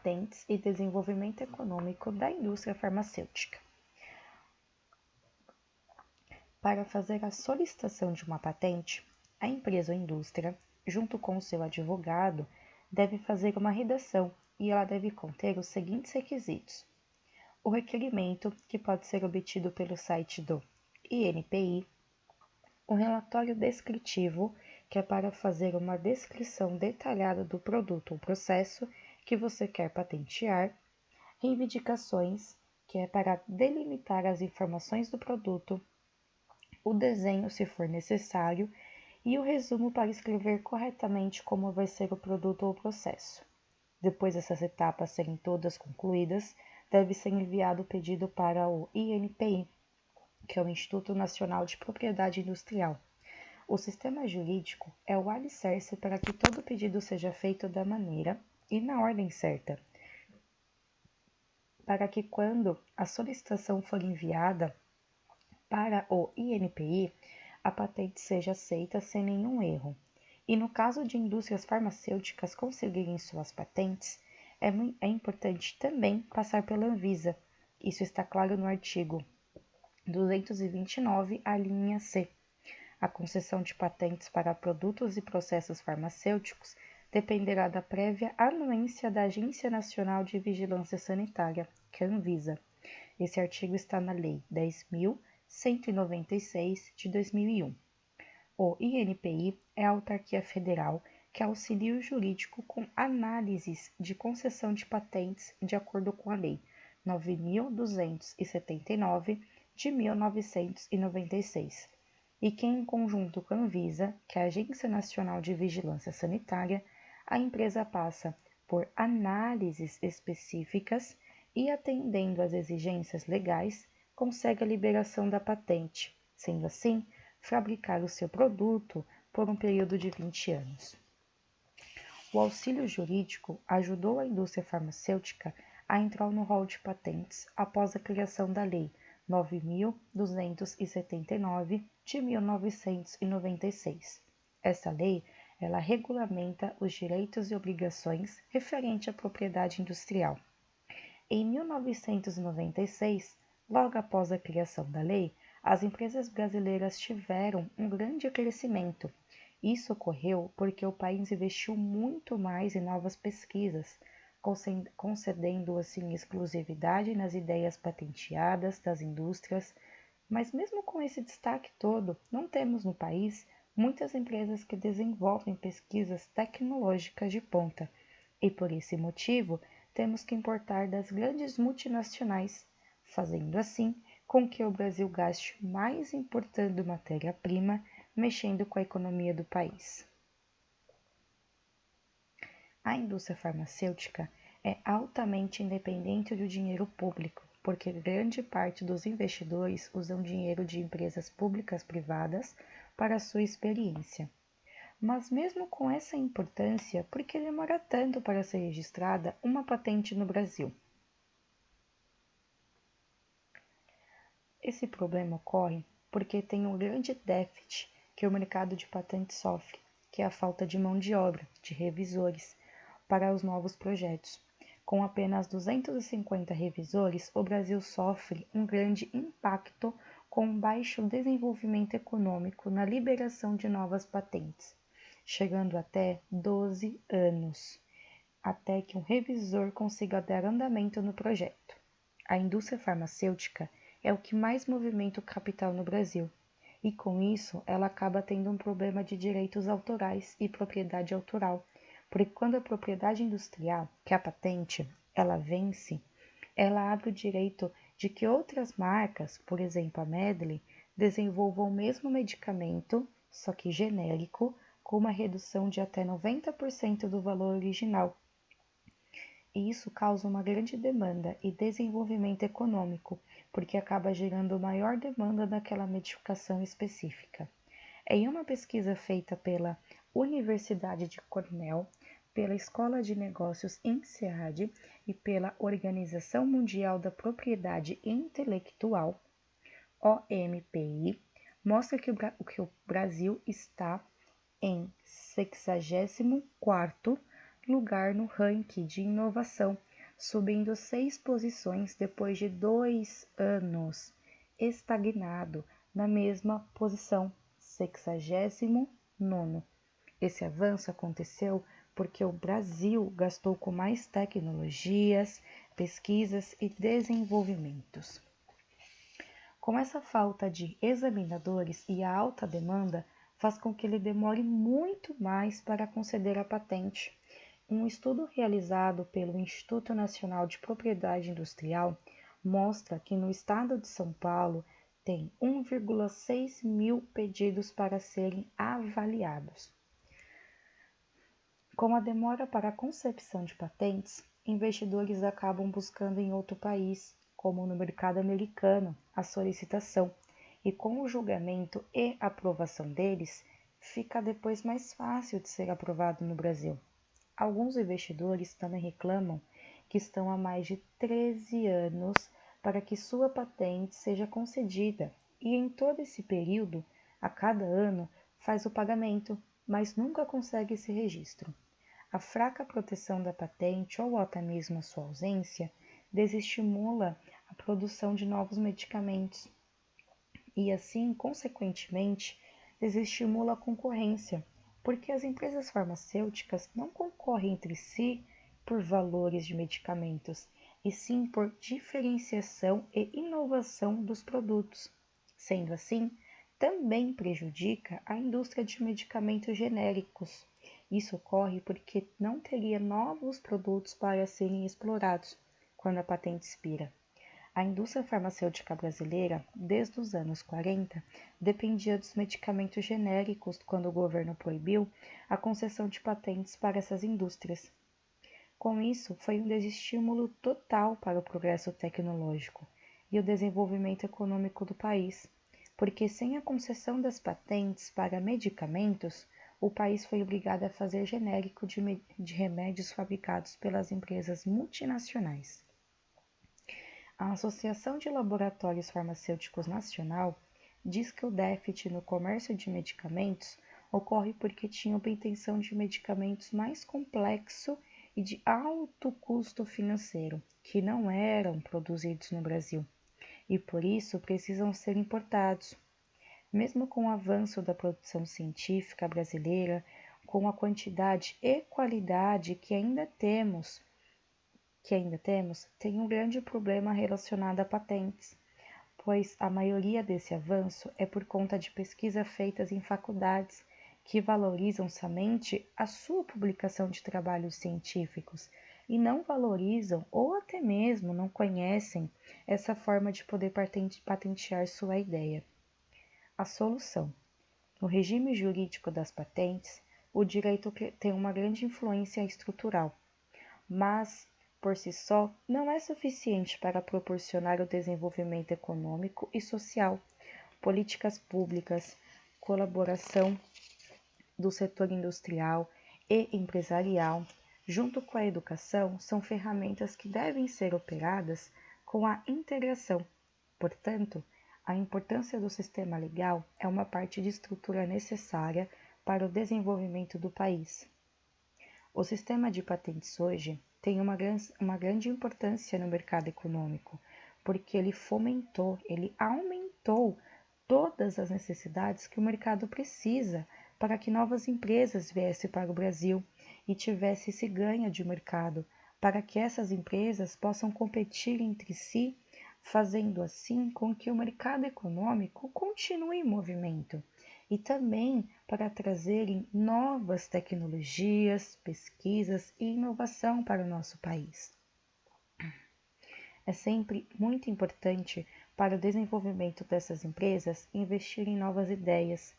patentes e desenvolvimento econômico da indústria farmacêutica. Para fazer a solicitação de uma patente, a empresa ou indústria, junto com o seu advogado, deve fazer uma redação e ela deve conter os seguintes requisitos: o requerimento, que pode ser obtido pelo site do INPI, o relatório descritivo, que é para fazer uma descrição detalhada do produto ou processo que você quer patentear, reivindicações, que é para delimitar as informações do produto, o desenho, se for necessário, e o resumo para escrever corretamente como vai ser o produto ou processo. Depois dessas etapas serem todas concluídas, deve ser enviado o pedido para o INPI, que é o Instituto Nacional de Propriedade Industrial. O sistema jurídico é o alicerce para que todo pedido seja feito da maneira e na ordem certa, para que quando a solicitação for enviada para o INPI, a patente seja aceita sem nenhum erro. E no caso de indústrias farmacêuticas conseguirem suas patentes, é importante também passar pela Anvisa. Isso está claro no artigo 229, a linha C. A concessão de patentes para produtos e processos farmacêuticos dependerá da prévia anuência da Agência Nacional de Vigilância Sanitária, que é a Anvisa. Esse artigo está na Lei 10.196 de 2001. O INPI é a autarquia federal que auxilia o jurídico com análises de concessão de patentes de acordo com a Lei 9.279 de 1996, e que, em conjunto com a Anvisa, que é a Agência Nacional de Vigilância Sanitária, a empresa passa por análises específicas e, atendendo às exigências legais, consegue a liberação da patente, sendo assim, fabricar o seu produto por um período de 20 anos. O auxílio jurídico ajudou a indústria farmacêutica a entrar no rol de patentes após a criação da Lei 9.279 de 1996. Essa lei, ela regulamenta os direitos e obrigações referente à propriedade industrial. Em 1996, logo após a criação da lei, as empresas brasileiras tiveram um grande crescimento. Isso ocorreu porque o país investiu muito mais em novas pesquisas, concedendo assim exclusividade nas ideias patenteadas das indústrias. Mas mesmo com esse destaque todo, não temos no país muitas empresas que desenvolvem pesquisas tecnológicas de ponta, e por esse motivo temos que importar das grandes multinacionais, fazendo assim com que o Brasil gaste mais importando matéria-prima, mexendo com a economia do país. A indústria farmacêutica é altamente independente do dinheiro público, porque grande parte dos investidores usam dinheiro de empresas públicas privadas para sua experiência. Mas mesmo com essa importância, por que demora tanto para ser registrada uma patente no Brasil? Esse problema ocorre porque tem um grande déficit que o mercado de patentes sofre, que é a falta de mão de obra, de revisores, para os novos projetos. Com apenas 250 revisores, o Brasil sofre um grande impacto com um baixo desenvolvimento econômico na liberação de novas patentes, chegando até 12 anos, até que um revisor consiga dar andamento no projeto. A indústria farmacêutica é o que mais movimenta o capital no Brasil, e com isso ela acaba tendo um problema de direitos autorais e propriedade autoral, porque quando a propriedade industrial, que é a patente, ela vence, ela abre o direito de que outras marcas, por exemplo a Medley, desenvolvam o mesmo medicamento, só que genérico, com uma redução de até 90% do valor original. E isso causa uma grande demanda e desenvolvimento econômico, porque acaba gerando maior demanda daquela medicação específica. Em uma pesquisa feita pela Universidade de Cornell, pela Escola de Negócios INSEAD e pela Organização Mundial da Propriedade Intelectual, OMPI, mostra que o Brasil está em 64º lugar no ranking de inovação, subindo 6 posições depois de 2 anos, estagnado na mesma posição, 69º. Esse avanço aconteceu porque o Brasil gastou com mais tecnologias, pesquisas e desenvolvimentos. Com essa falta de examinadores e a alta demanda, faz com que ele demore muito mais para conceder a patente. Um estudo realizado pelo Instituto Nacional de Propriedade Industrial mostra que no estado de São Paulo tem 1,6 mil pedidos para serem avaliados. Com a demora para a concepção de patentes, investidores acabam buscando em outro país, como no mercado americano, a solicitação, e com o julgamento e aprovação deles, fica depois mais fácil de ser aprovado no Brasil. Alguns investidores também reclamam que estão há mais de 13 anos para que sua patente seja concedida e em todo esse período, a cada ano, faz o pagamento, mas nunca consegue esse registro. A fraca proteção da patente ou até mesmo a sua ausência desestimula a produção de novos medicamentos e assim, consequentemente, desestimula a concorrência, porque as empresas farmacêuticas não concorrem entre si por valores de medicamentos, e sim por diferenciação e inovação dos produtos. Sendo assim, também prejudica a indústria de medicamentos genéricos. Isso ocorre porque não teria novos produtos para serem explorados quando a patente expira. A indústria farmacêutica brasileira, desde os anos 40, dependia dos medicamentos genéricos quando o governo proibiu a concessão de patentes para essas indústrias. Com isso, foi um desestímulo total para o progresso tecnológico e o desenvolvimento econômico do país, porque sem a concessão das patentes para medicamentos, o país foi obrigado a fazer genérico de remédios fabricados pelas empresas multinacionais. A Associação de Laboratórios Farmacêuticos Nacional diz que o déficit no comércio de medicamentos ocorre porque tinha obtenção de medicamentos mais complexo e de alto custo financeiro, que não eram produzidos no Brasil, e por isso precisam ser importados. Mesmo com o avanço da produção científica brasileira, com a quantidade e qualidade que ainda temos, tem um grande problema relacionado a patentes, pois a maioria desse avanço é por conta de pesquisas feitas em faculdades que valorizam somente a sua publicação de trabalhos científicos e não valorizam ou até mesmo não conhecem essa forma de poder patentear sua ideia. A solução. No regime jurídico das patentes, o direito tem uma grande influência estrutural, mas por si só, não é suficiente para proporcionar o desenvolvimento econômico e social. Políticas públicas, colaboração do setor industrial e empresarial, junto com a educação, são ferramentas que devem ser operadas com a integração. Portanto, a importância do sistema legal é uma parte de estrutura necessária para o desenvolvimento do país. O sistema de patentes hoje tem uma grande importância no mercado econômico, porque ele aumentou todas as necessidades que o mercado precisa para que novas empresas viessem para o Brasil e tivesse esse ganho de mercado, para que essas empresas possam competir entre si, fazendo assim com que o mercado econômico continue em movimento e também para trazerem novas tecnologias, pesquisas e inovação para o nosso país. É sempre muito importante para o desenvolvimento dessas empresas investir em novas ideias,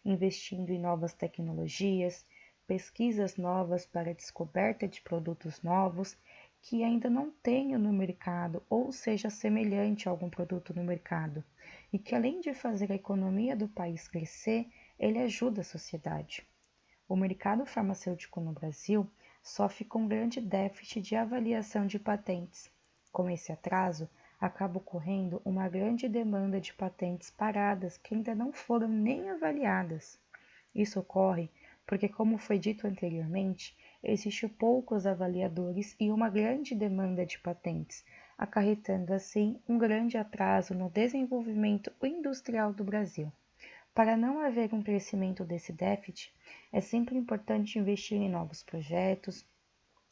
investindo em novas tecnologias, pesquisas novas para a descoberta de produtos novos que ainda não tenham no mercado ou seja semelhante a algum produto no mercado, e que além de fazer a economia do país crescer, ele ajuda a sociedade. O mercado farmacêutico no Brasil sofre com grande déficit de avaliação de patentes. Com esse atraso, acaba ocorrendo uma grande demanda de patentes paradas que ainda não foram nem avaliadas. Isso ocorre porque, como foi dito anteriormente, existe poucos avaliadores e uma grande demanda de patentes, acarretando assim um grande atraso no desenvolvimento industrial do Brasil. Para não haver um crescimento desse déficit, é sempre importante investir em novos projetos,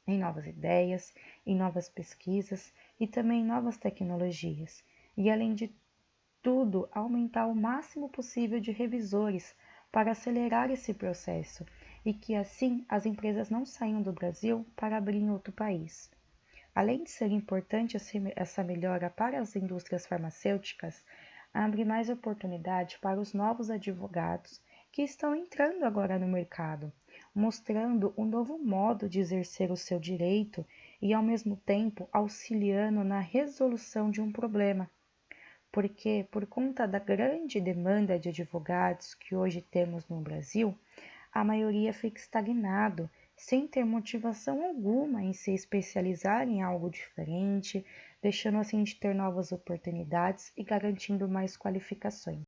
em novas ideias, em novas pesquisas e também em novas tecnologias. E além de tudo, aumentar o máximo possível de revisores para acelerar esse processo e que assim as empresas não saiam do Brasil para abrir em outro país. Além de ser importante essa melhora para as indústrias farmacêuticas, abre mais oportunidade para os novos advogados que estão entrando agora no mercado, mostrando um novo modo de exercer o seu direito e, ao mesmo tempo, auxiliando na resolução de um problema. Porque, por conta da grande demanda de advogados que hoje temos no Brasil, a maioria fica estagnado, sem ter motivação alguma em se especializar em algo diferente, deixando assim de ter novas oportunidades e garantindo mais qualificações.